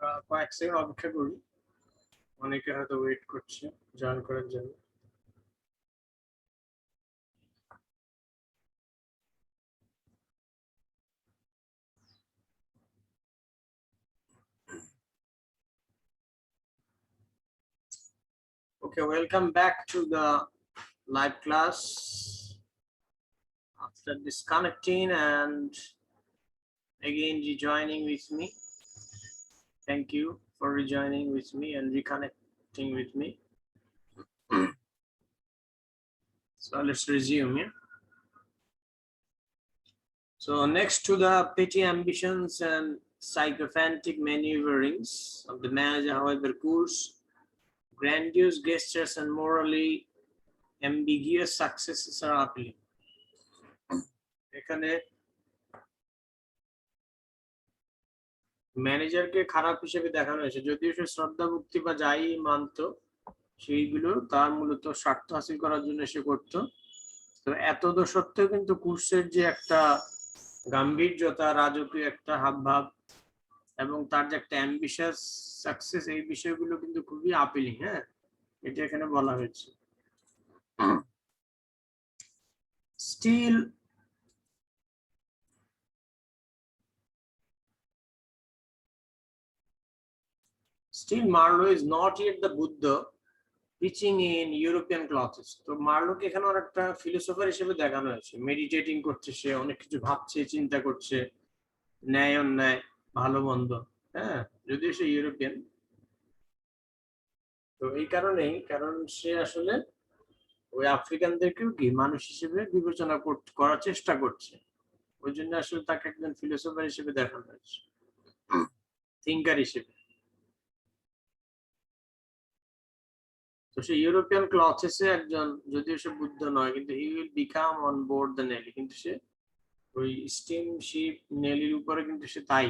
কয়েক সেকেন্ড অপেক্ষা করি, অনেকে হয়তো ওয়েট করছে জয়েন করার জন্য। Okay, welcome back to the live class after disconnecting and again rejoining with me. Thank you for rejoining with me and reconnecting with me. So let's resume. Yeah? So next to the petty ambitions and sycophantic maneuverings of the manager, however, course grandiose gestures and morally ambiguous successes are appealing. এখানে ম্যানেজারকে খারাপ হিসেবে দেখানো হয়েছে, যদিও সে শ্রদ্ধা ভক্তি বা যাই মানতো সেইগুলো তার মূলত স্বার্থ হাসিল করার জন্য সে করত। তো এত সত্ত্বেও কিন্তু কুর্সের যে একটা গাম্ভীর্যতা, রাজকীয় একটা হাবভাব এবং তার যে একটা অ্যাম্বিশাস সাকসেস, এই বিষয়গুলো কিন্তু খুবই আপিলিং। হ্যাঁ, এটা এখানে বলা হয়েছে। Still Marlowe is not yet the Buddha preaching in European clothes. তো মার্লোকে এখানে একটা ফিলোসফার হিসেবে দেখানো হয়েছে, মেডিটেটিং করছে, সে অনেক কিছু ভাবছে, চিন্তা করছে, ন্যায় অন্যায়, ভালো মন্দ। হ্যাঁ, যদিও সে ইউরোপিয়ান। তো এই কারণেই, কারণ সে আসলে ওই আফ্রিকানদেরকেও কি মানুষ হিসেবে বিবেচনা করার চেষ্টা করছে, ওই জন্য আসলে তাকে একজন ফিলোসফার হিসেবে দেখানো হয়েছে, থিঙ্কার হিসেবে। তো সে ইউরোপিয়ান ক্লথেসে একজন, যদিও সে বুদ্ধ নয়, কিন্তু he will become on board the নেলি, কিন্তু সে ওই স্টিম শিপ নেলির উপরে কিন্তু সে তাই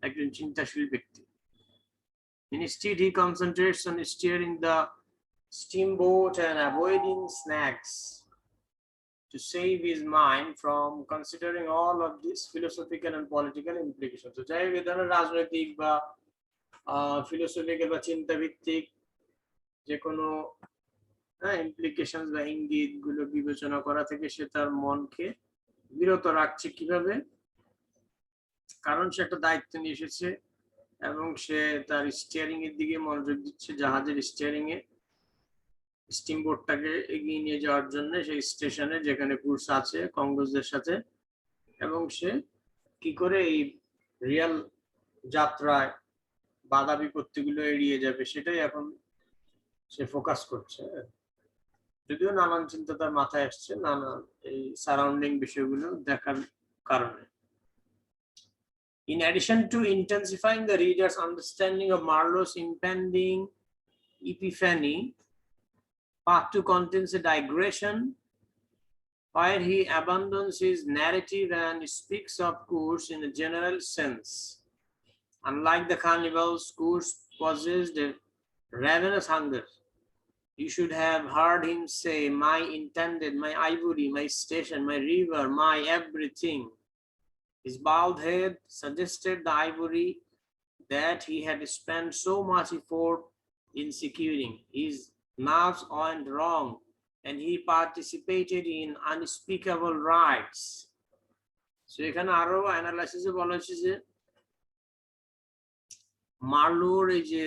একজন চিন্তাশীল ব্যক্তি। Instead, he concentrates on steering the steamboat and avoiding snacks to save his mind from considering all of these philosophical and political implications. So, যাই হোক, ধরনের রাজনৈতিক বা ফিলোসফিক্যাল বা চিন্তাভিত্তিক যে কোনো ইমপ্লিকেশন বা ইঙ্গিত গুলো বিবেচনা করা থেকে সে তার মনকে বিরত রাখছে। কিভাবে? কারণ সে একটা দায়িত্ব নিয়ে এসেছে এবং সে তার স্টিয়ারিং এর দিকে মনোযোগ দিচ্ছে, জাহাজের স্টিয়ারিং এ স্টিমবোটটাকে এগিয়ে নিয়ে যাওয়ার জন্য সেই স্টেশনে যেখানে ক্রুজ আছে কঙ্গোজদের সাথে, এবং সে কি করে এই রিয়েল যাত্রায় বাধা বিপত্তিগুলো এড়িয়ে যাবে সেটাই এখন সে ফোকাস করছে। যদিও নানান চিন্তা তার মাথায় আসছে, নানান এই সারাউন্ডিং বিষয়গুলো দেখার কারণে। In addition to intensifying the reader's understanding of Marlowe's impending epiphany, Part 2 contains a digression where he abandons his narrative and speaks of Kurz in a general sense. Unlike the cannibals, Kurz possessed a ravenous hunger. You should have heard him say, "My intended, my ivory, my station, my river, my everything." His bald head suggested the ivory that he had spent so much effort in securing. His nerves went wrong, and he participated in unspeakable rites. So এখানে আরো অ্যানালাইসিসে বলা হচ্ছে যে মার্লোর এই যে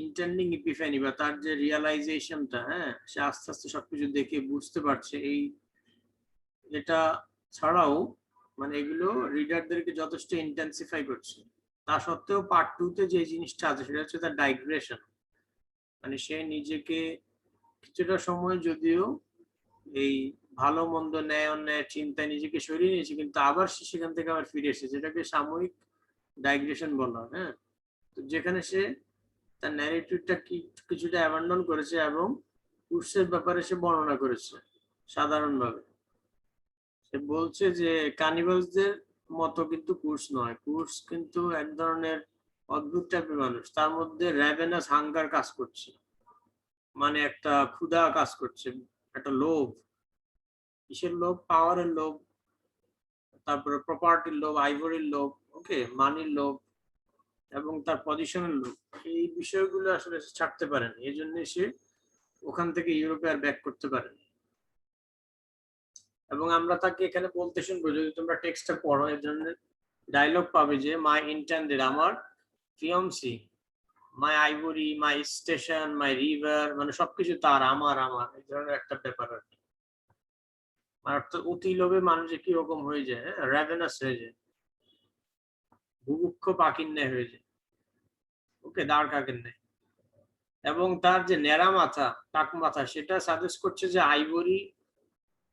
intending ইপিফ্যানি বা তার যে রিয়ালাইজেশনটা, হ্যাঁ, সে আস্তে আস্তে সবকিছু দেখে বুঝতে পারছে, এই এটা ছাড়াও মানে এগুলো রিডারদেরকে যথেষ্ট ইন্টেন্সিফাই করছে। তা সত্ত্বেও পার্ট 2 তে যে জিনিসটা আছে সেটা হচ্ছে তার ডাইগ্রেশন, মানে সে নিজেকে কিছুটা সময় যদিও এই ভালো মন্দ ন্যায় অন্যায়ের চিন্তায় নিজেকে সরিয়ে নিয়েছে, কিন্তু আবার সে সেখান থেকে আবার ফিরে এসেছে, যেটাকে সাময়িক ডাইগ্রেশন বলা হয়। হ্যাঁ, তো যেখানে সে তার ন্যারেটিভটা কিছুটা অ্যাবান্ডন করেছে এবং কুর্সের ব্যাপারে সে বর্ণনা করেছে সাধারণভাবে। সে বলছে যে কানিভালসদের মতো কিন্তু কুর্স নয়, কুর্স কিন্তু এক ধরনের অদ্ভুত টাইপের মানুষ, তার মধ্যে র্যাভেনাস হাঙ্গার কাজ করছে, মানে একটা ক্ষুধা কাজ করছে, একটা লোভ। কিসের লোভ? পাওয়ারের লোভ, তারপরে প্রপার্টির লোভ, আইভরির লোভ, ওকে, মানির লোভ, এবং তার পজিশনের লোক, এই বিষয়গুলো আসলে ছাড়তে পারেন, এই জন্য সে ওখান থেকে ইউরোপে আর ব্যাক করতে পারেন। এবং আমরা তাকে এখানে বলতে শুনবো, যদি তোমরা টেক্সটটা পড়ো এই ধরনের ডায়লগ পাবে যে মাই ইন্টেন্ডেড, আমার ফিয়ন্সি, মাই আইভরি, মাই স্টেশন, মাই রিভার, মানে সবকিছু তার, আমার আমার, এই ধরনের একটা ব্যাপার আর কি। অর্থাৎ অতি লোভে মানুষ কিরকম হয়ে যায়, র্যাভেনাস হয়ে যায়, বুভুক্ষ পাখির ন্যায় হয়ে যায়, ওকে, দাঁড় কাকের ন্যায়। এবং তার যে ন্যাড়া মাথা, টাক মাথা, সেটা সাজেস্ট করছে যে আইভরি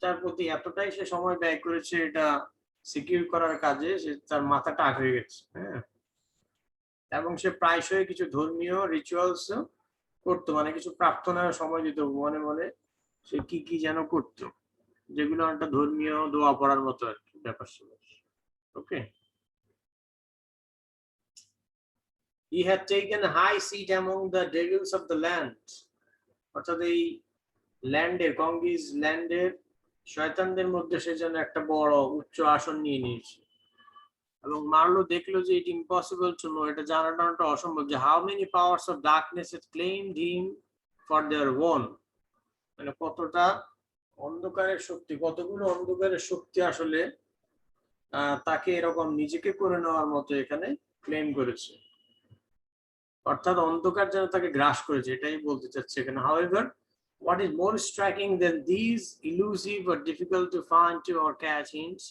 তার প্রতি এতটাই সে সময় ব্যয় করেছে এটা সিকিউর করার কাজে, সে তার মাথা টাক হয়ে গেছে। হ্যাঁ, এবং সে প্রায়শই কিছু ধর্মীয় রিচুয়ালস করতো, মানে কিছু প্রার্থনার সময় দিত মনে মনে, সে কি কি যেন করতো, যেগুলো একটা ধর্মীয় দোয়া পড়ার মতো আর কি ব্যাপার ছিল। ওকে, he had taken a high seat among the devils of the land, অর্থাৎ এই ল্যান্ডের, কঙ্গিজ ল্যান্ডের শয়তানদের মধ্যে সে যেন একটা বড় উচ্চ আসন নিয়ে নিয়েছে। এবং মার্লো দেখলো যে ইট ইম্পসিবল টু নো, এটা জানাটা অসম্ভব, যে how many powers of darkness had claimed him for their own, মানে কতটা অন্ধকারের শক্তি, কতগুলো অন্ধকারের শক্তি আসলে তাকে এরকম নিজেকে করে নেওয়ার মতো এখানে ক্লেম করেছে। অর্থাৎ অন্ধকার যেন তাকে গ্রাস করেছে, এটাই বলতে চাচ্ছে এখানে। However, what is more striking than these elusive or difficult to find to or catch hints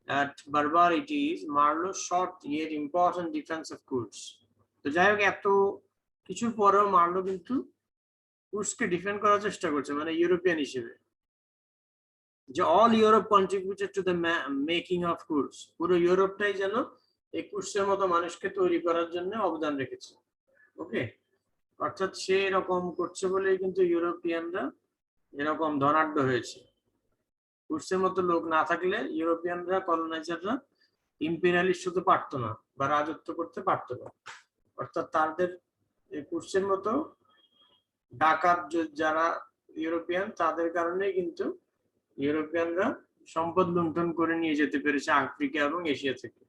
at barbarities, Marlowe's short yet important defense of Kurds. তো যাই হোক, এত কিছুর পরেও মার্লো কিন্তু কুর্সকে ডিফেন্ড করার চেষ্টা করছে, মানে ইউরোপিয়ান হিসেবে, যে all Europe contributed to the making of Kurtz, পুরো ইউরোপটাই যেন এই কুর্সের মতো মানুষকে তৈরি করার জন্য অবদান রেখেছে। ওকে, অর্থাৎ সে এরকম করছে বলেই কিন্তু ইউরোপিয়ানরা এরকম ধনাঢ্য হয়েছে। কুর্সের মতো লোক না থাকলে ইউরোপিয়ানরা, কলোনাইজাররা ইম্পেরিয়ালিস্ট হতে পারতো না বা রাজত্ব করতে পারতো না। অর্থাৎ তাদের কুর্সের মতো ডাকাত যারা ইউরোপিয়ান, তাদের কারণেই কিন্তু ইউরোপিয়ানরা সম্পদ লুণ্ঠন করে নিয়ে যেতে পেরেছে আফ্রিকা এবং এশিয়া থেকে।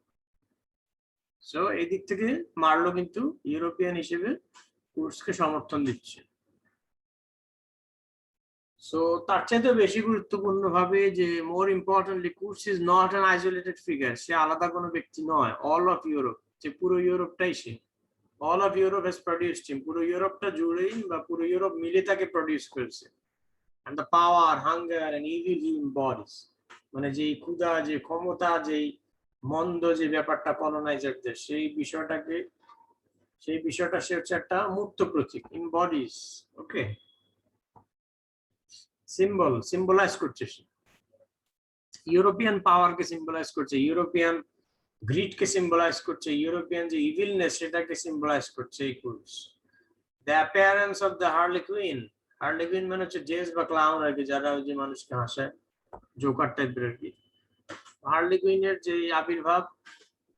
সো এই দিক থেকে মার্লো কিন্তু ইউরোপিয়ান হিসেবে কুর্সকে সমর্থন দিচ্ছে। সো তার চাইতে বেশি গুরুত্বপূর্ণ ভাবে যে more importantly, Kurtz is not an isolated figure, সে আলাদা কোনো ব্যক্তি নয়। অল অফ ইউরোপ, যে পুরো ইউরোপটাই সে, all of Europe has produced him, পুরো ইউরোপটা জুড়েই বা পুরো ইউরোপ মিলে তাকে প্রডিউস করেছে। and the power, hunger and evil he embodies, মানে যেই ক্ষুধা, যে ক্ষমতা, যেই মন্দ যে ব্যাপারটা কলোনাইজারদের, সেই বিষয়টা সে হচ্ছে একটা মূর্ত প্রতীক, ইম্বডিজ। ওকে, সিম্বলাইজ করছে সে, ইউরোপিয়ান পাওয়ারকে সিম্বলাইজ করছে, ইউরোপিয়ান গ্রিডকে সিম্বলাইজ করছে, ইউরোপিয়ান যে ইভিলনেস সেটাকে সিম্বলাইজ করছে এই Kurtz. The appearance of the harlequin, harlequin মানে হচ্ছে জেস বা ক্লাউন আর কি, যারা ওই যে মানুষকে হাসায়, জোকার টাইপের আর কি। হার্লি কুইনের যে আবির্ভাব,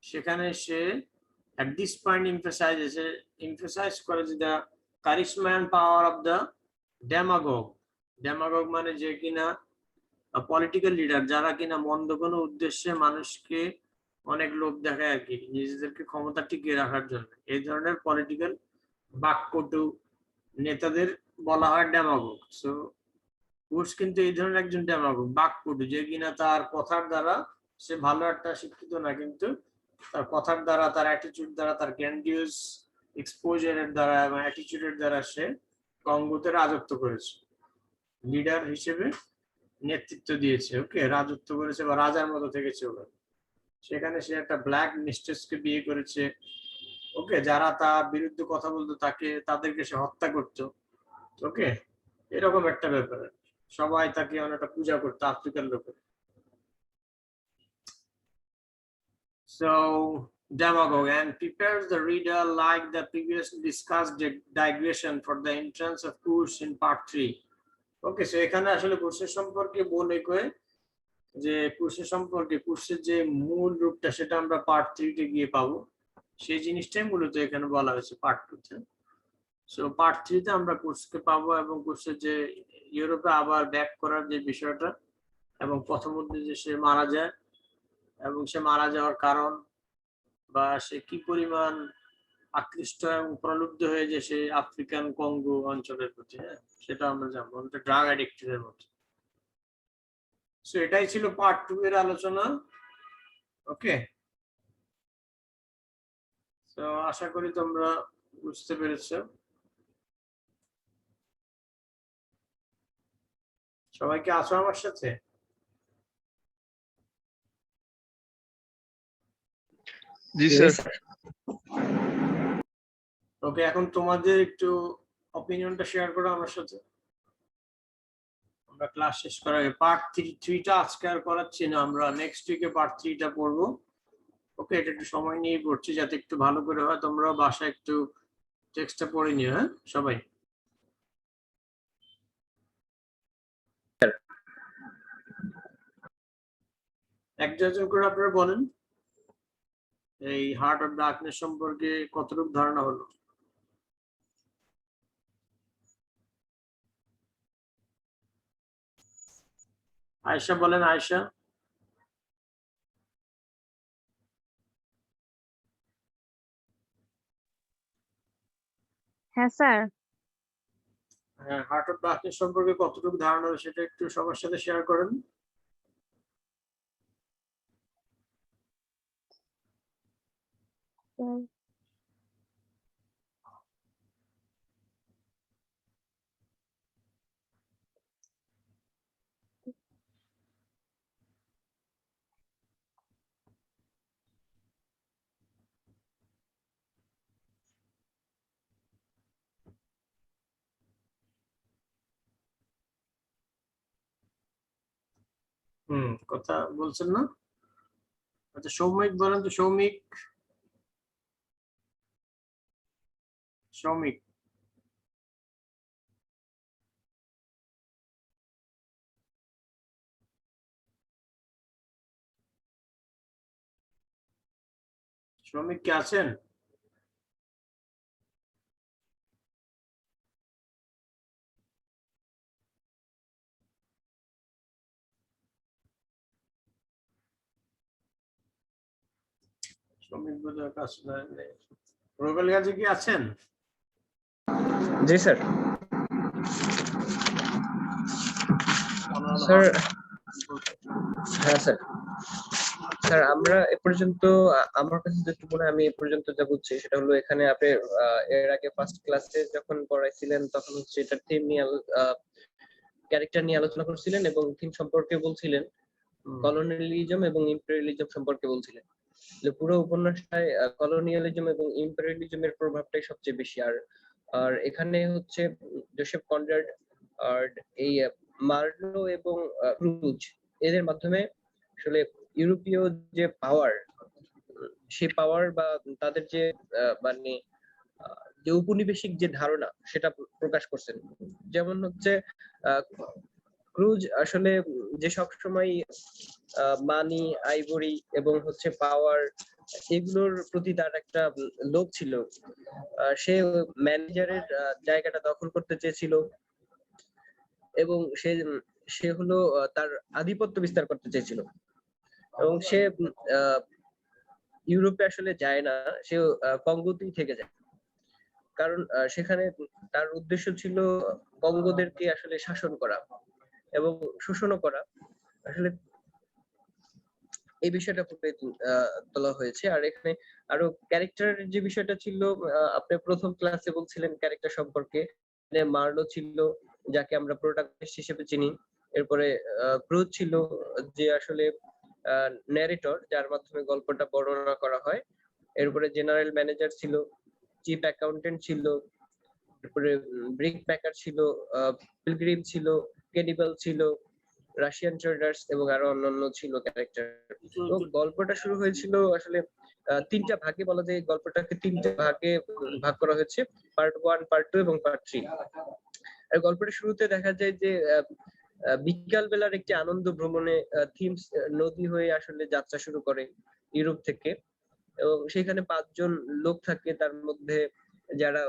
সেখানে সে at this point emphasize করে যে the charisma and power of the demagogue, demagogue মানে যে কিনা পলিটিক্যাল লিডার, যারা কিনা মন্দ কোনো উদ্দেশ্যে মানুষকে অনেক লোক দেখায় আর কি, নিজেদেরকে ক্ষমতা টিকিয়ে রাখার জন্য, এই ধরনের পলিটিক্যাল বাকপটু নেতাদের বলা হয় ডেমাগোগ। সো কুর্স কিন্তু এই ধরনের একজন ডেমাগোগ, বাকপটু, যে কিনা তার কথার দ্বারা, সে ভালো একটা শিক্ষিত না, কিন্তু তার কথার দ্বারা, তার অ্যাটিটিউড দ্বারা, তার গ্র্যান্ডিউস এক্সপোজারের দ্বারা এবং অ্যাটিটিউডের দ্বারা সে কঙ্গোতে রাজত্ব করেছে, লিডার হিসেবে নেতৃত্ব দিয়েছে। ওকে, রাজত্ব করেছে বা রাজার মতো থেকেছে ওখানে। সেখানে সে একটা ব্ল্যাক মিস্ট্রেসকে বিয়ে করেছে। ওকে, যারা তার বিরুদ্ধে কথা বলতো তাদেরকে সে হত্যা করতো। ওকে, এরকম একটা ব্যাপার, সবাই তাকে অনেকটা পূজা করতো আফ্রিকার লোকের। So demagogue, and prepares the reader like the previously discussed digression for the entrance of Kurs in part 3. Okay, so এখানে আসলে কুর্সের সম্পর্কে বলে কয়ে, যে কুর্সের যে মূল রূপটা, সেটা আমরা পার্ট 3 তে গিয়ে পাবো। সেই জিনিসটাই মূলত এখানে বলা হয়েছে পার্ট 2 তে। সো পার্ট 3 তে আমরা কুর্সকে পাবো, এবং কুর্সের যে ইউরোপে আবার ব্যাক করার যে বিষয়টা, এবং প্রথমত যে সে মারা যায়, এবং সে মারা যাওয়ার কারণ, বা সে কি পরিমাণ আকৃষ্ট এবং প্রলুব্ধ হয়ে যে সে আফ্রিকান কঙ্গো অঞ্চলের প্রতি, হ্যাঁ সেটা আমরা জানবো, অনেকটা ড্রাগ অ্যাডিক্টের মতো। সো এটাই ছিল পার্ট 2 এর আলোচনা। ওকে, তো আশা করি তোমরা বুঝতে পেরেছো। সবাই কি আছো আমার সাথে? জি স্যার। ওকে, এখন তোমাদের একটু অপিনিয়নটা শেয়ার করো আমার সাথে। আমরা ক্লাস শেষ করার আগে পার্ট 3টা আজকে আর করাচ্ছি না, আমরা নেক্সট উইকে পার্ট 3টা পড়বো। ওকে, এটা একটু সময় নিয়ে পড়ছি যাতে একটু ভালো করে হয়, তোমরাও বাসায় একটু টেক্সটটা পড়ে নিও। হ্যাঁ সবাই একজন করে আপনারা বলেন এই হার্ট অফ ডার্কনেস সম্পর্কে কতটুকু ধারণা হলো। আয়েশা বলেন, আয়েশা। হ্যাঁ স্যার। হ্যাঁ, হার্ট অফ ডার্কনেস সম্পর্কে কতটুকু ধারণা হলো সেটা একটু সবার সাথে শেয়ার করেন। কথা বলছেন না? আচ্ছা সৌমিক বলেন তো, সৌমিক। সৌমিক সৌমিক কে আছেন? সৌমিক বোধহয় কাজ নেই। রুবেল গাজী কি আছেন? জি স্যার। স্যার হ্যাঁ স্যার। স্যার আমরা এ পর্যন্ত আমার কাছে যেটুকু মনে হয় আমি এ পর্যন্ত যা বুঝছি সেটা হলো এখানে আপনি এর আগে ফার্স্ট ক্লাসে যখন পড়াইছিলেন তখন হচ্ছে এটা থিম নিয়ে ক্যারেক্টার নিয়ে আলোচনা করছিলেন এবং থিম সম্পর্কে বলছিলেন, কলোনিয়ালিজম এবং ইম্পেরিয়ালিজম সম্পর্কে বলছিলেন। পুরো উপন্যাসটায় কলোনিয়ালিজম এবং ইম্পেরিয়ালিজমের প্রভাবটাই সবচেয়ে বেশি। আর এখানে হচ্ছে জোসেফ কনরাড আর এই মার্লো এবং ক্রুজ এদের মাধ্যমে আসলে ইউরোপীয় যে পাওয়ার, সেই পাওয়ার বা তাদের যে মানে যে উপনিবেশিক যে ধারণা সেটা প্রকাশ করছেন। যেমন হচ্ছে ক্রুজ আসলে যে সব সময় মানি, আইভরি এবং হচ্ছে পাওয়ার এগুলোর প্রতি তার একটা লোভ ছিল। সে ম্যানেজারের জায়গাটা দখল করতে চেয়েছিল এবং সে হলো তার আধিপত্য বিস্তার করতে চেয়েছিল এবং সে ইউরোপে আসলে যায় না, সে কঙ্গোতেই থেকে যায়। কারণ সেখানে তার উদ্দেশ্য ছিল কঙ্গোদেরকে আসলে শাসন করা এবং শোষণও করা। আসলে এই বিষয়টা ফুটে তোলা হয়েছে। আর এখানে আরো ক্যারেক্টারের যে বিষয়টা ছিল, আপনি প্রথম ক্লাসে বলছিলেন ক্যারেক্টার সম্পর্কে, মার্লো ছিল যাকে আমরা প্রোটাগনিস্ট হিসেবে চিনি। এরপরে ক্রুজ ছিল যে আসলে ন্যারেটর, যার মাধ্যমে গল্পটা বর্ণনা করা হয়। এরপরে জেনারেল ম্যানেজার ছিল, চিফ অ্যাকাউন্টেন্ট ছিল, এরপরে ব্রিক প্যাকার ছিল, পিলগ্রিম ছিল, ক্যানিবাল ছিল, রাশিয়ান ট্রেডার্স এবং আরো অন্যান্য ছিল ক্যারেক্টার। তো গল্পটা শুরু হয়েছিল আসলে তিনটা ভাগে, বলা যায় গল্পটাকে তিনটা ভাগে ভাগ করা হয়েছে, পার্ট 1, পার্ট 2 এবং পার্ট 3। আর গল্পটা শুরুতে দেখা যায় যে বিকাল বেলার একটি আনন্দ ভ্রমণে থিমস নদী হয়ে আসলে যাত্রা শুরু করে ইউরোপ থেকে, এবং সেখানে 5 জন লোক থাকে, তার মধ্যে যারা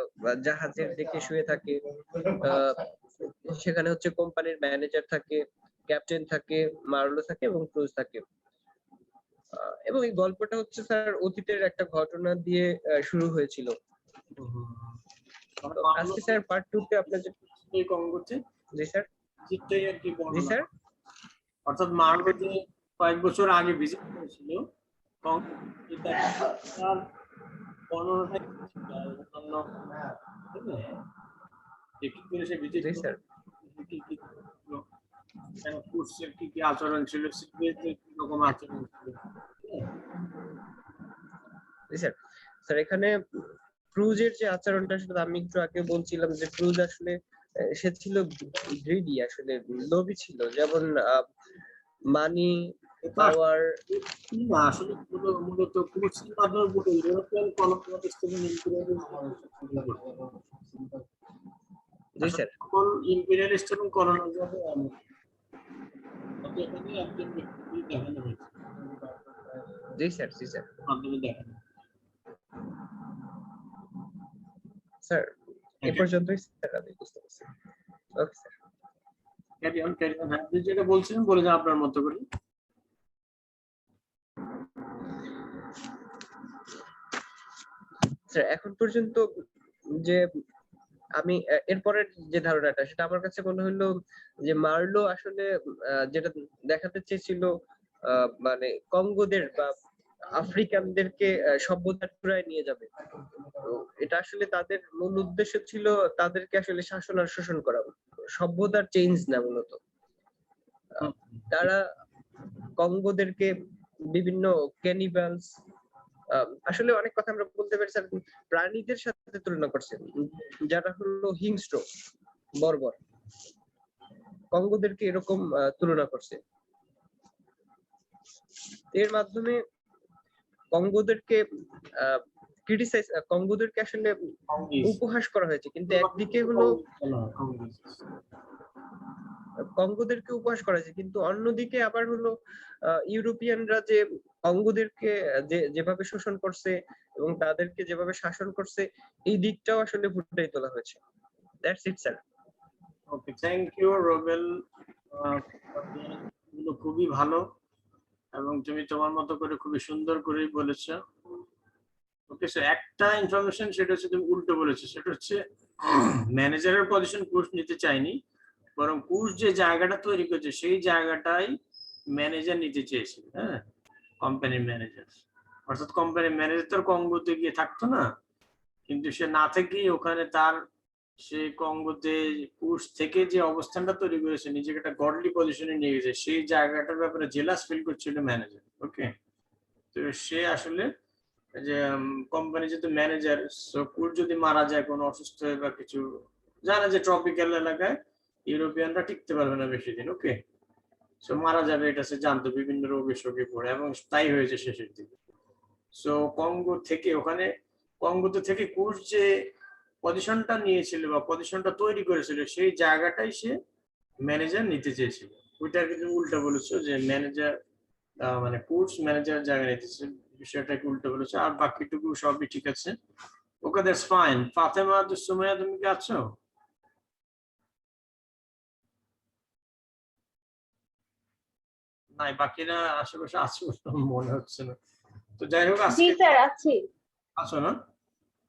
জাহাজের ডেকে শুয়ে থাকে। সেখানে হচ্ছে কোম্পানির ম্যানেজার থাকে, ক্যাপ্টেন থাকে, মার্লো থাকে এবং ক্রুজ থাকে। এবং এই গল্পটা হচ্ছে স্যার অতীতের একটা ঘটনা দিয়ে শুরু হয়েছিল। মানে তো মারলো আজকে স্যার পার্ট 2 তে আপনার এই কঙ্গোতে জি স্যার। ভিজিটটাই আর কি জি বর্ণনা স্যার। করে। অর্থাৎ মারলো যে কয়েক বছর আগে ভিজিট করেছিল এটা তার বর্ণনাটাই ছিল, আর অন্যান্য ঠিক আছে? যে কি করে সে ভিজিট জি করে, স্যার। কি কি ছিল, কেন কুর্সের কি কি আচরণ ছিল, সিভিলদের কি রকম আচরণ ছিল, ঠিক আছে? জি স্যার। স্যার এখানে ক্রুজের যে আচরণটা সেটা আমি একটু আগে বলছিলাম যে ক্রুজ আসলে সে ছিল গ্রিডি, আসলে লোভী ছিল, যেমন মানি, এটা পাওয়ার। না আসলে মূলত কুর্সের মাধ্যমে পুরো ইউরোপিয়ান কলোনিয়ালিস্ট এবং ইম্পেরিয়ালিস্ট জি আসলে স্যার। সকল ইম্পেরিয়ালিস্ট এবং কলোনাইজার এখানে একজন ব্যক্তি দেখানো হয়েছে, জি স্যার। জি স্যার। মাধ্যমে দেখানো স্যার এ হয়েছে। পর্যন্তই স্যার, আমি বুঝতে পারছি। Okay sir. Carry on carry on, হ্যাঁ আপনি যেটা বলছিলেন বলে যান আপনার মতো করে। স্যার এখন পর্যন্ত যে আমি এরপরের যে ধারণাটা সেটা আমার কাছে মনে হলো যে মার্লো আসলে যেটা দেখাতে চেয়েছিল মানে কঙ্গোদের বা আফ্রিকানদেরকে সভ্যতার চূড়ায় নিয়ে যাবে। তো এটা আসলে তাদের মূল উদ্দেশ্য ছিল তাদেরকে আসলে শাসন আর শোষণ করা, সভ্যতার চেঞ্জ না মূলত। হুম, তারা কঙ্গোদেরকে বিভিন্ন ক্যানিবালস, আসলে অনেক কথা আমরা বলতে পারি স্যার, প্রাণীদের সাথে তুলনা করছে, যারা হলো হিংস্র, বর্বর, কঙ্গোদেরকে এরকম তুলনা করছে। এর মাধ্যমে কঙ্গোদেরকে ক্রিটিসাইজ, কঙ্গোদেরকে আসলে কংগ্রেস উপহাস করা হয়েছে, কিন্তু একদিকে হলো কংগ্রেস কঙ্গোদেরকে উপহাস করা হয়েছে, কিন্তু অন্যদিকে আবার হলো ইউরোপিয়ানরা যে কঙ্গোদেরকে যেভাবে শোষণ করছে এবং তাদেরকে যেভাবে শাসন করছে, এই দিকটাও আসলে ফুটিয়ে তোলা হয়েছে। That's it sir. Okay, thank you Robel, গুলো খুবই ভালো এবং তুমি তোমার মতো করে খুবই সুন্দর করেই বলেছো। ওকে, সো একটা ইনফরমেশন সেটা হচ্ছে তুমি উল্টো বলেছো, সেটা হচ্ছে ম্যানেজারের পজিশন কোর্স নিতে চাইনি, বরং কোর্স যে জায়গাটা তৈরি করেছে সেই জায়গাটাই ম্যানেজার নিতে চেয়েছিল, হ্যাঁ, কোম্পানির ম্যানেজার। অর্থাৎ কোম্পানির ম্যানেজার তো কঙ্গোতে গিয়ে থাকতো না, কিন্তু সে না থেকেই ওখানে তার সে কঙ্গোতে কোর্স থেকে যে অবস্থানটা তৈরি করেছে, নিজেকে একটা গডলি পজিশনে নিয়ে গেছে, সেই জায়গাটার ব্যাপারে জেলাস ফিল করছিল ম্যানেজার। ওকে, তো সে আসলে যে কোম্পানি যেহেতু ম্যানেজার, কুর যদি মারা যায় কোনো অসুস্থ হয়ে বা কিছু, জানে যে ট্রপিক্যাল এলাকায় ইউরোপিয়ানরা টিকতে পারবে না বেশি দিন, ওকে, সো মারা যাবে এটা সে জানতো, বিভিন্ন রোগে শোকে পড়ে, এবং তাই হয়েছে শেষের দিকে। সো কঙ্গো থেকে ওখানে, কঙ্গোতে থেকে কুশ যে পজিশনটা নিয়েছিল বা পজিশনটা তৈরি করেছিল সেই জায়গাটাই সে ম্যানেজার নিতে চেয়েছিল। ওইটা কিন্তু উল্টা বলেছো যে ম্যানেজার মানে কোর্স ম্যানেজার জায়গা নিতেছে, বিষয়টাকে উল্টো বলেছো, আর বাকিটুকু সবই ঠিক আছে। ওকে, দ্যাটস ফাইন। ফাতেমা সুমাইয়া, তুমি কি আছো? নাই, বাকিরা আশেপাশে আছে মনে হচ্ছে না। তো যাই হোক, জি আজকে স্যার আছি। আছো না?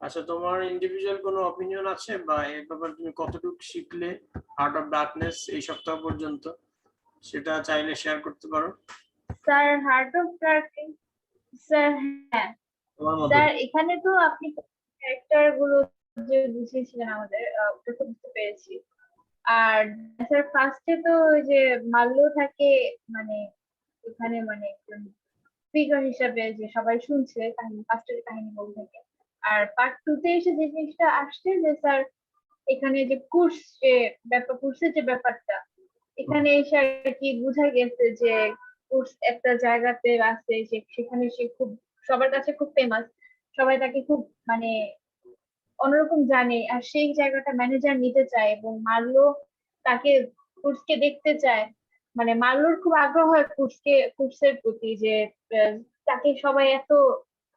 আচ্ছা, তোমার ইন্ডিভিজুয়াল কোনো অপিনিয়ন আছে বা এই ব্যাপারে তুমি কতটুকু শিখলে হার্ট অফ ডার্কনেস এই সপ্তাহ পর্যন্ত, সেটা চাইলে শেয়ার করতে পারো sir heart of darkness, sir হ্যাঁ তোমার মতো স্যার, করে। এখানে তো আপনি ক্যারেক্টার গুলো যে বুঝিয়েছিলেন আমাদের, ওটা তো বুঝতে পেরেছি। আর স্যার ফার্স্টে তো ওই যে মাল্লো থাকে, মানে এখানে মানে একজন ফিগার হিসাবে যে সবাই শুনছে কাহিনী, ফার্স্টের কাহিনী বলতে থাকে। আর পার্ট টু তে এসে যে জিনিসটা আসছে যে স্যার এখানে যে কোর্স, যে ব্যাপার কোর্সের যে ব্যাপারটা, এখানে এসে আর কি বোঝা গেছে যে কোর্স একটা জায়গাতে আছে, যে সেখানে সে খুব সবার কাছে খুব ফেমাস, সবাই তাকে খুব মানে অন্যরকম জানে, আর সেই জায়গাটা ম্যানেজার নিতে চায় এবং মার্লো তাকে কোর্সকে দেখতে চায়। মানে মার্লোর খুব আগ্রহ হয় কোর্সের প্রতি, যে আহ, তাকে সবাই এত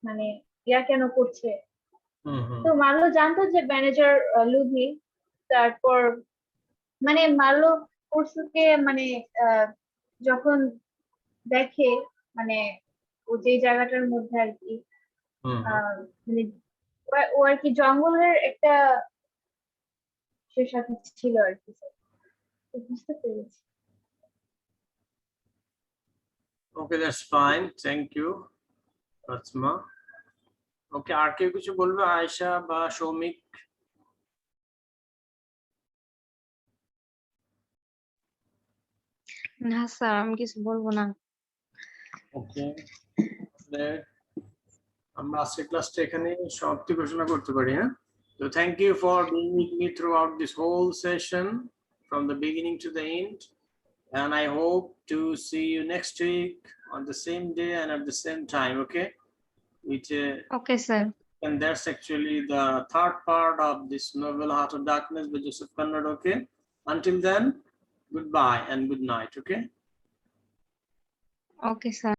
মানে ইয়া কেন করছে। হুম হুম তো মার্লো জানতো যে ম্যানেজার লুবি। তারপর মানে মার্লো কোর্সকে মানে আহ, যখন দেখে, মানে ও যে জায়গাটার মধ্যে আর কি হুম হুম মানে ও আর কি জঙ্গলের একটা সে সাথে ছিল আর কি স্যার, বুঝতে পেরেছি। Okay, that's fine. Thank you, Fatima. Okay, আর কেউ কিছু বলবে? আয়েশা বা সৌমিক? না স্যার, আমি কিছু বলবো না। Okay. আমরা আজকের ক্লাসটা এখানে সমাপ্তি ঘোষণা করতে পারি, হ্যাঁ? So thank you for being with me throughout this whole session from the beginning to the end, and I hope to see you next week on the same day and at the same time, okay? Which okay sir. and that's actually the third part of this novel Heart of Darkness by Joseph Conrad, okay? Until then, goodbye and good night, okay? Okay sir.